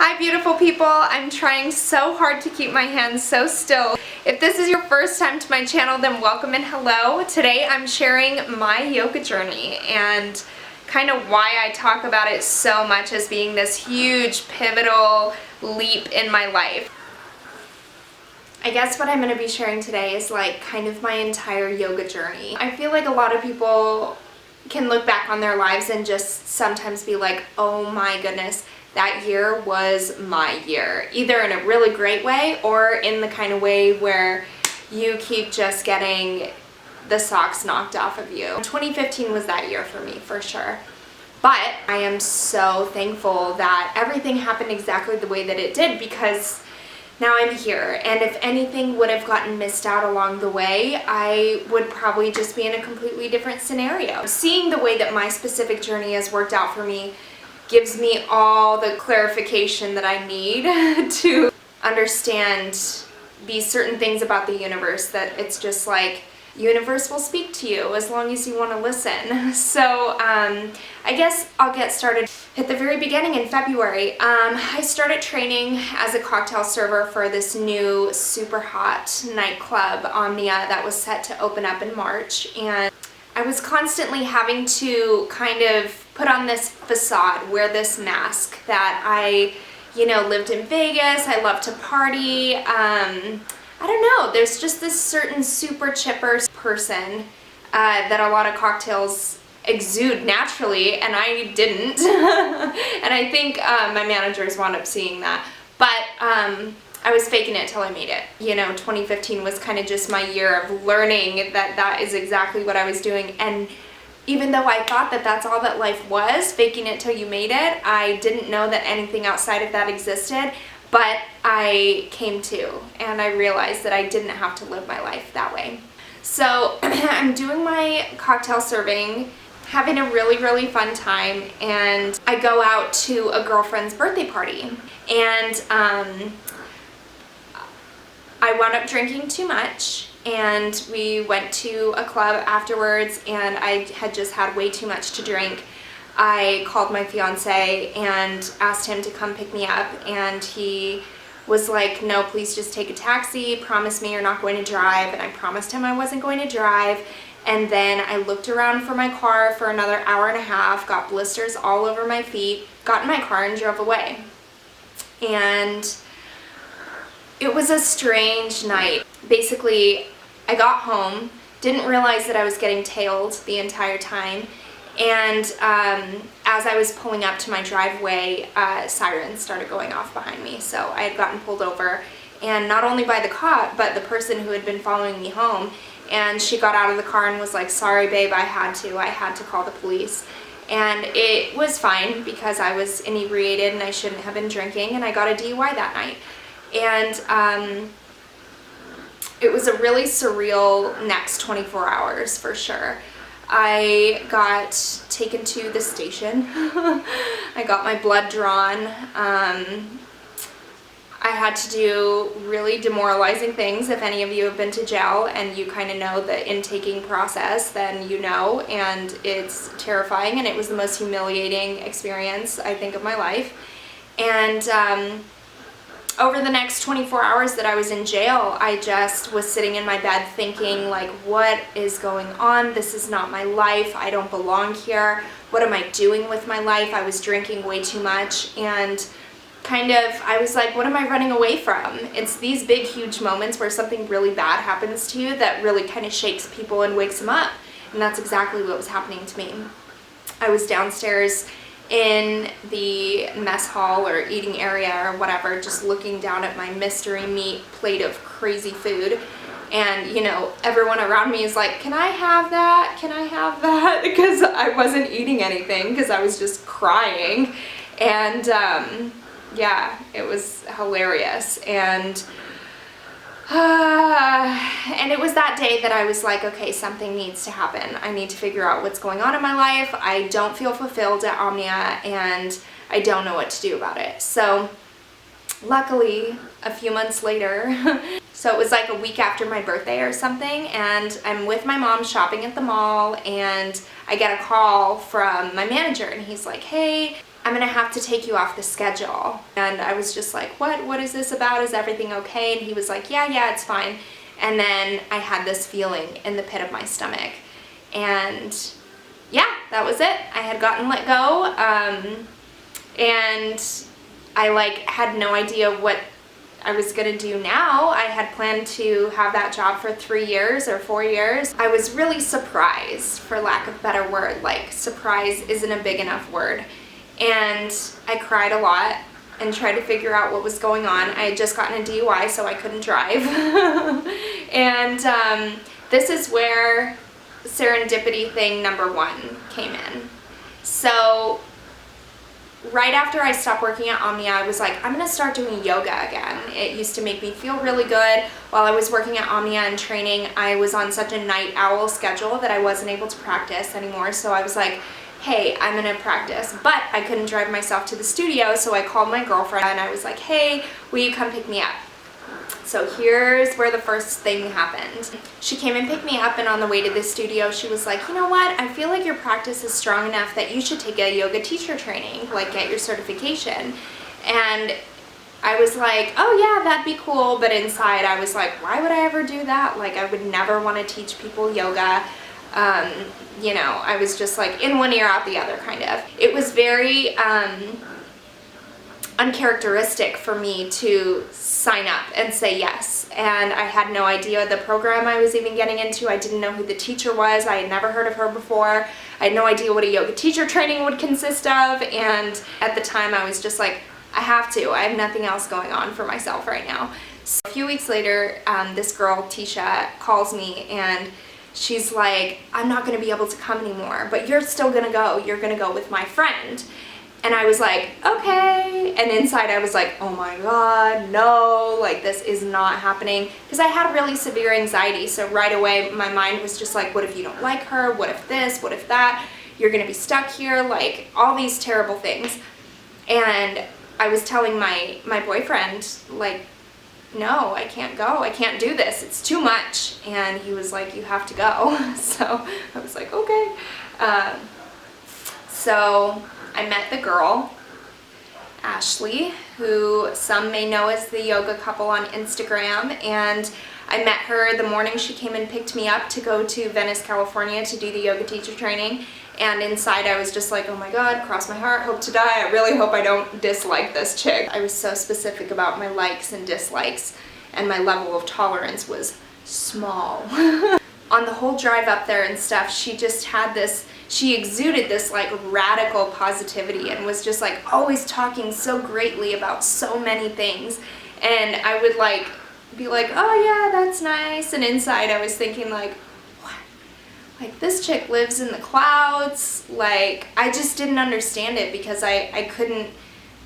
Hi beautiful people, I'm trying so hard to keep my hands so still. If this is your first time to my channel, then welcome and hello. Today I'm sharing my yoga journey and kind of why I talk about it so much as being this huge pivotal leap in my life. I guess what I'm going to be sharing today is like kind of my entire yoga journey. I feel like a lot of people can look back on their lives and just sometimes be like, oh my goodness, that year was my year. Either in a really great way or in the kind of way where you keep just getting the socks knocked off of you. 2015 was that year for me, for sure. But I am so thankful that everything happened exactly the way that it did, because now I'm here, and if anything would have gotten missed out along the way, I would probably just be in a completely different scenario. Seeing the way that my specific journey has worked out for me gives me all the clarification that I need to understand these certain things about the universe, that it's just like, universe will speak to you as long as you want to listen. So I guess I'll get started at the very beginning in February. I started training as a cocktail server for this new super hot nightclub, Omnia, that was set to open up in March, and I was constantly having to kind of put on this facade, wear this mask that I, lived in Vegas, I love to party, I don't know, there's just this certain super chipper person that a lot of cocktails exude naturally, and I didn't. And I think my managers wound up seeing that. But I was faking it till I made it. 2015 was kind of just my year of learning that that is exactly what I was doing. And even though I thought that that's all that life was, faking it till you made it, I didn't know that anything outside of that existed. But I came to, and I realized that I didn't have to live my life that way. So I'm doing my cocktail serving, having a really, really fun time, and I go out to a girlfriend's birthday party, and I wound up drinking too much, and we went to a club afterwards, and I had just had way too much to drink. I called my fiance and asked him to come pick me up, and he was like, no, please just take a taxi, promise me you're not going to drive. And I promised him I wasn't going to drive, and then I looked around for my car for another hour and a half, got blisters all over my feet, got in my car and drove away. And it was a strange night. Basically, I got home, didn't realize that I was getting tailed the entire time, and as I was pulling up to my driveway, sirens started going off behind me. So I had gotten pulled over, and not only by the cop, but the person who had been following me home. And she got out of the car and was like, sorry babe, I had to call the police. And it was fine because I was inebriated and I shouldn't have been drinking, and I got a DUI that night. And it was a really surreal next 24 hours for sure. I got taken to the station. I got my blood drawn. I had to do really demoralizing things. If any of you have been to jail and you kind of know the intaking process, then you know, and it's terrifying, and it was the most humiliating experience, I think, of my life. And over the next 24 hours that I was in jail, I just was sitting in my bed thinking, like, what is going on? This is not my life. I don't belong here. What am I doing with my life? I was drinking way too much, and kind of, I was like, what am I running away from? It's these big, huge moments where something really bad happens to you that really kind of shakes people and wakes them up. And that's exactly what was happening to me. I was downstairs in the mess hall or eating area or whatever, just looking down at my mystery meat plate of crazy food, and everyone around me is like, can I have that? Can I have that? Because I wasn't eating anything because I was just crying. And yeah, it was hilarious. And it was that day that I was like, okay, something needs to happen. I need to figure out what's going on in my life. I don't feel fulfilled at Omnia, and I don't know what to do about it. So luckily, a few months later, so it was like a week after my birthday or something, and I'm with my mom shopping at the mall, and I get a call from my manager, and he's like, hey, I'm gonna have to take you off the schedule. And I was just like, what is this about? Is everything okay? And he was like, yeah, it's fine. And then I had this feeling in the pit of my stomach. And yeah, that was it. I had gotten let go. And I like had no idea what I was gonna do now. I had planned to have that job for 3 years or 4 years. I was really surprised, for lack of a better word. Like, surprise isn't a big enough word. And I cried a lot and tried to figure out what was going on. I had just gotten a DUI, so I couldn't drive. And this is where serendipity thing number 1 came in. So right after I stopped working at Omnia, I was like, I'm gonna start doing yoga again. It used to make me feel really good. While I was working at Omnia and training, I was on such a night owl schedule that I wasn't able to practice anymore. So I was like, hey, I'm gonna practice. But I couldn't drive myself to the studio, so I called my girlfriend and I was like, hey, will you come pick me up? So here's where the first thing happened. She came and picked me up, and on the way to the studio, she was like, you know what, I feel like your practice is strong enough that you should take a yoga teacher training, like get your certification. And I was like, oh yeah, that'd be cool. But inside I was like, why would I ever do that? Like, I would never want to teach people yoga. You know, I was just like in one ear out the other, kind of. It was very uncharacteristic for me to sign up and say yes. And I had no idea the program I was even getting into. I didn't know who the teacher was. I had never heard of her before. I had no idea what a yoga teacher training would consist of. And at the time I was just like, I have to. I have nothing else going on for myself right now. So a few weeks later, this girl, Tisha, calls me and she's like, I'm not going to be able to come anymore, but you're still going to go. You're going to go with my friend. And I was like, okay. And inside I was like, oh my God, no, like this is not happening. Because I had really severe anxiety. So right away, my mind was just like, what if you don't like her? What if this? What if that? You're going to be stuck here. Like all these terrible things. And I was telling my boyfriend, like, no, I can't go. I can't do this. It's too much. And he was like, you have to go. So I was like, okay. So I met the girl, Ashley, who some may know as the yoga couple on Instagram. And I met her the morning she came and picked me up to go to Venice, California to do the yoga teacher training. And inside I was just like, oh my God, cross my heart, hope to die. I really hope I don't dislike this chick. I was so specific about my likes and dislikes, and my level of tolerance was small. On the whole drive up there and stuff, she just had this, she exuded this like radical positivity and was just like always talking so greatly about so many things. And I would like be like, oh yeah, that's nice. And inside I was thinking like, like this chick lives in the clouds. Like I just didn't understand it because I couldn't,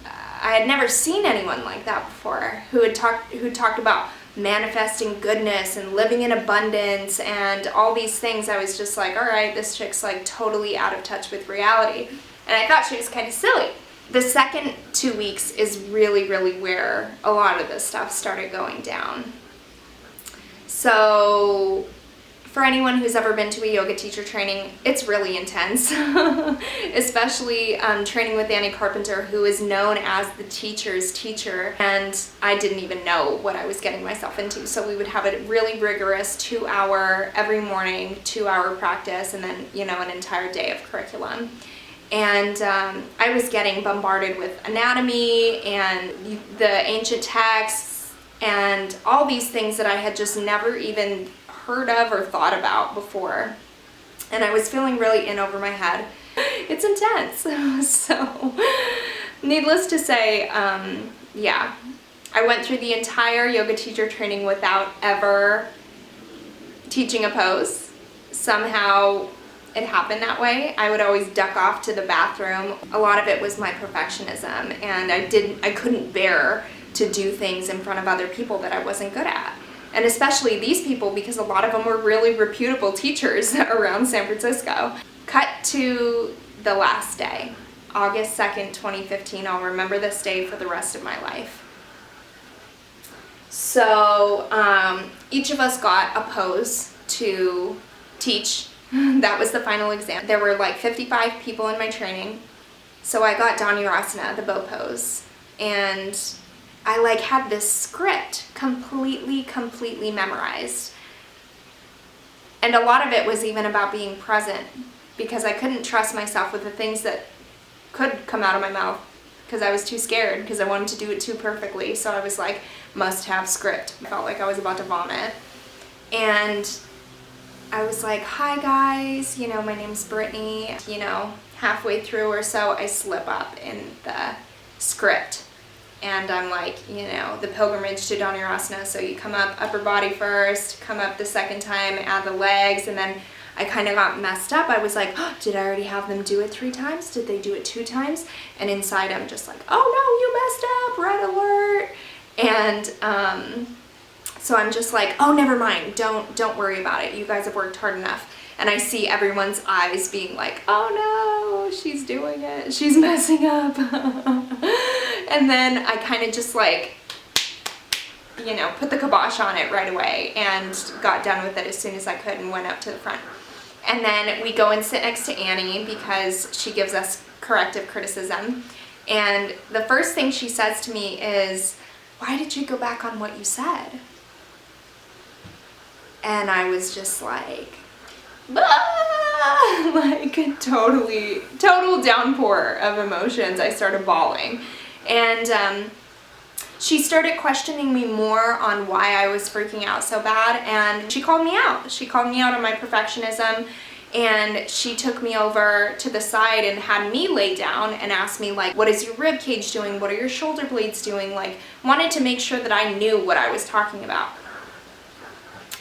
I had never seen anyone like that before who talked about manifesting goodness and living in abundance and all these things. I was just like, all right, this chick's like totally out of touch with reality. And I thought she was kind of silly. The second 2 weeks is really, really where a lot of this stuff started going down. So for anyone who's ever been to a yoga teacher training, it's really intense, especially training with Annie Carpenter, who is known as the teacher's teacher, and I didn't even know what I was getting myself into. So we would have a really rigorous 2-hour, every morning, 2-hour practice, and then, you know, an entire day of curriculum. And I was getting bombarded with anatomy and the ancient texts and all these things that I had just never even heard of or thought about before. And I was feeling really in over my head. It's intense. So needless to say, yeah, I went through the entire yoga teacher training without ever teaching a pose. Somehow it happened that way. I would always duck off to the bathroom. A lot of it was my perfectionism, and I couldn't bear to do things in front of other people that I wasn't good at. And especially these people, because a lot of them were really reputable teachers around San Francisco. Cut to the last day, August 2nd, 2015. I'll remember this day for the rest of my life. So each of us got a pose to teach. That was the final exam. There were like 55 people in my training. So I got Dhanurasana, the bow pose, and I like had this script completely memorized. And a lot of it was even about being present, because I couldn't trust myself with the things that could come out of my mouth because I was too scared, because I wanted to do it too perfectly. So I was like, must have script. I felt like I was about to vomit. And I was like, hi guys, you know, my name's Brittany. You know, halfway through or so, I slip up in the script. And I'm like, you know, the pilgrimage to Dhanurasana. So you come up upper body first, come up the second time, add the legs, and then I kind of got messed up. I was like, oh, did I already have them do it 3 times? Did they do it 2 times? And inside I'm just like, oh no, you messed up, red alert. And so I'm just like, oh, never mind. Don't worry about it. You guys have worked hard enough. And I see everyone's eyes being like, oh no, she's doing it. She's messing up. And then I kind of just like, you know, put the kibosh on it right away and got done with it as soon as I could and went up to the front. And then we go and sit next to Annie because she gives us corrective criticism. And the first thing she says to me is, why did you go back on what you said? And I was just like, ah! Like total downpour of emotions. I started bawling. And she started questioning me more on why I was freaking out so bad, and she called me out. She called me out on my perfectionism, and she took me over to the side and had me lay down and asked me, like, what is your rib cage doing? What are your shoulder blades doing? Like, wanted to make sure that I knew what I was talking about.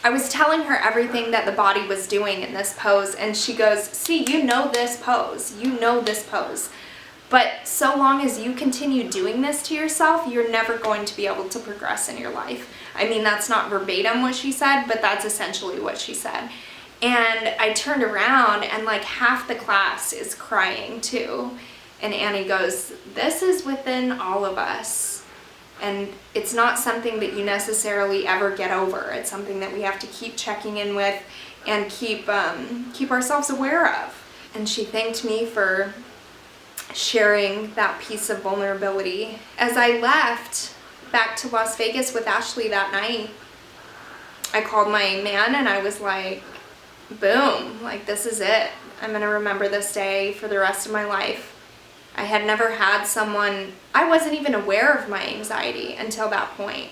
I was telling her everything that the body was doing in this pose, and she goes, see, you know this pose. You know this pose. But so long as you continue doing this to yourself, you're never going to be able to progress in your life. I mean, that's not verbatim what she said, but that's essentially what she said. And I turned around and like half the class is crying too. And Annie goes, this is within all of us. And it's not something that you necessarily ever get over. It's something that we have to keep checking in with and keep ourselves aware of. And she thanked me for sharing that piece of vulnerability. As I left back to Las Vegas with Ashley that night, I called my man and I was like, boom, like this is it. I'm gonna remember this day for the rest of my life. I had never had someone, I wasn't even aware of my anxiety until that point.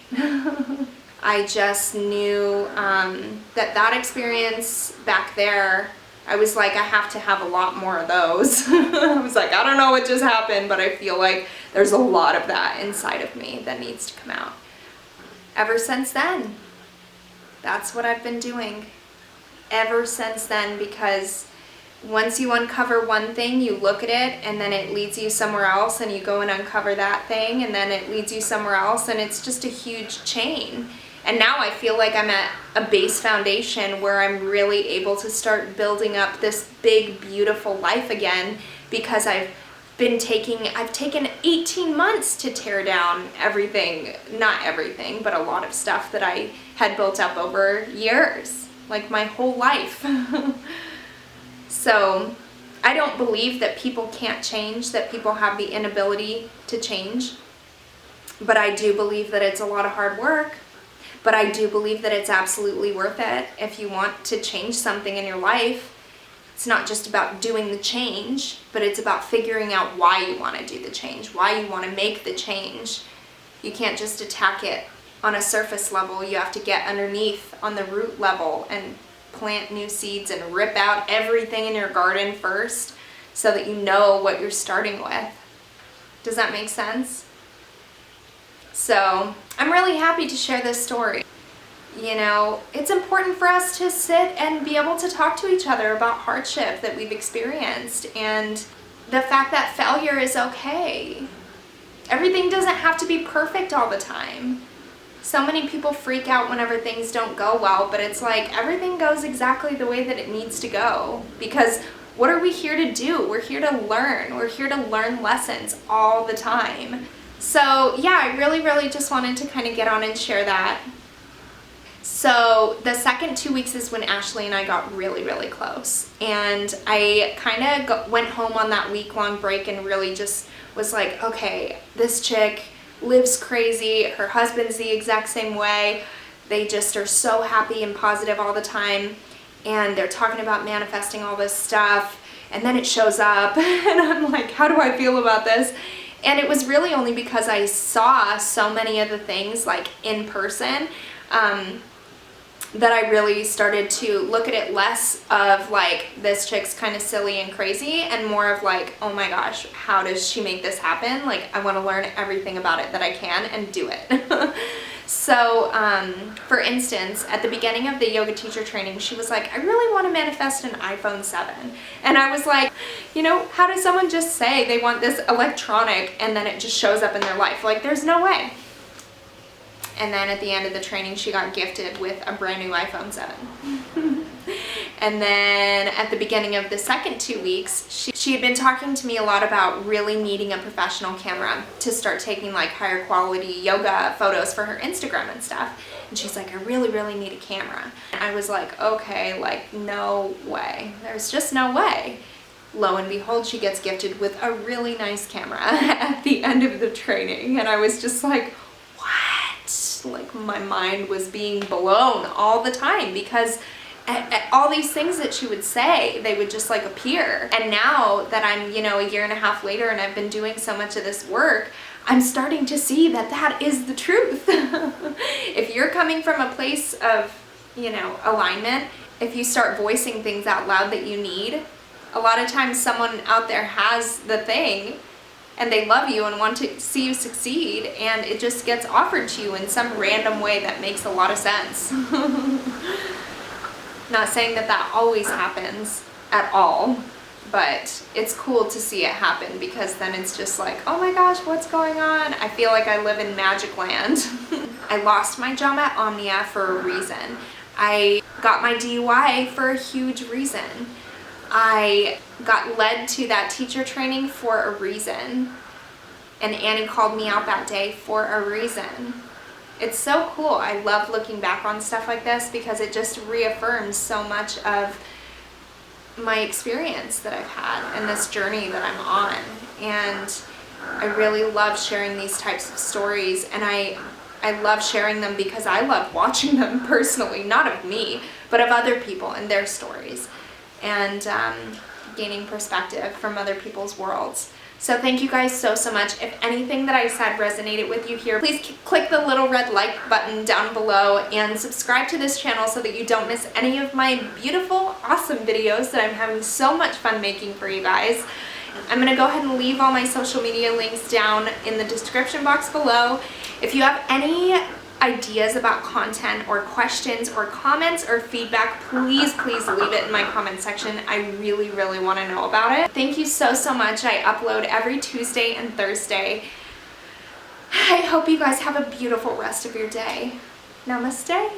I just knew that experience back there, I was like, I have to have a lot more of those. I was like, I don't know what just happened, but I feel like there's a lot of that inside of me that needs to come out. Ever since then, that's what I've been doing. Ever since then, because once you uncover one thing, you look at it and then it leads you somewhere else, and you go and uncover that thing and then it leads you somewhere else, and it's just a huge chain. And now I feel like I'm at a base foundation where I'm really able to start building up this big, beautiful life again, because I've taken 18 months to tear down everything, not everything, but a lot of stuff that I had built up over years, like my whole life. So I don't believe that people can't change, that people have the inability to change, but I do believe that it's a lot of hard work. But I do believe that it's absolutely worth it if you want to change something in your life. It's not just about doing the change, but it's about figuring out why you want to do the change, why you want to make the change. You can't just attack it on a surface level. You have to get underneath on the root level and plant new seeds and rip out everything in your garden first so that you know what you're starting with. Does that make sense? So I'm really happy to share this story. You know, it's important for us to sit and be able to talk to each other about hardship that we've experienced, and the fact that failure is okay. Everything doesn't have to be perfect all the time. So many people freak out whenever things don't go well, but it's like everything goes exactly the way that it needs to go, because what are we here to do? We're here to learn. We're here to learn lessons all the time. So yeah, I really just wanted to kind of get on and share that. So the second 2 weeks is when Ashley and I got really, really close. And I kind of went home on that week-long break and really just was like, okay, this chick lives crazy. Her husband's the exact same way. They just are so happy and positive all the time. And they're talking about manifesting all this stuff. And then it shows up. And I'm like, how do I feel about this? And it was really only because I saw so many of the things like in person that I really started to look at it less of like, this chick's kind of silly and crazy, and more of like, oh my gosh, how does she make this happen? Like, I want to learn everything about it that I can and do it. So, for instance, at the beginning of the yoga teacher training, she was like, I really want to manifest an iPhone 7. And I was like, you know, how does someone just say they want this electronic and then it just shows up in their life? Like, there's no way. And then at the end of the training, she got gifted with a brand new iPhone 7. And then at the beginning of the second 2 weeks, she had been talking to me a lot about really needing a professional camera to start taking like higher quality yoga photos for her Instagram and stuff. And she's like, I really, really need a camera. And I was like, okay, like no way. There's just no way. Lo and behold, she gets gifted with a really nice camera at the end of the training. And I was just like, what? Like my mind was being blown all the time because all these things that she would say, they would just like appear. And now that I'm, you know, a year and a half later and I've been doing so much of this work, I'm starting to see that that is the truth. If you're coming from a place of, you know, alignment, if you start voicing things out loud that you need, a lot of times someone out there has the thing and they love you and want to see you succeed, and it just gets offered to you in some random way that makes a lot of sense. Not saying that that always happens at all, but it's cool to see it happen because then it's just like, oh my gosh, what's going on? I feel like I live in magic land. I lost my job at Omnia for a reason. I got my DUI for a huge reason. I got led to that teacher training for a reason. And Annie called me out that day for a reason. It's so cool. I love looking back on stuff like this because it just reaffirms so much of my experience that I've had and this journey that I'm on. And I really love sharing these types of stories, and I love sharing them because I love watching them personally, not of me, but of other people and their stories, and gaining perspective from other people's worlds. So thank you guys so much. If anything that I said resonated with you here, please click the little red like button down below and subscribe to this channel so that you don't miss any of my beautiful, awesome videos that I'm having so much fun making for you guys. I'm going to go ahead and leave all my social media links down in the description box below. If you have any ideas about content or questions or comments or feedback, please leave it in my comment section. I really want to know about it. Thank you so much. I upload every Tuesday and Thursday. I hope you guys have a beautiful rest of your day. Namaste.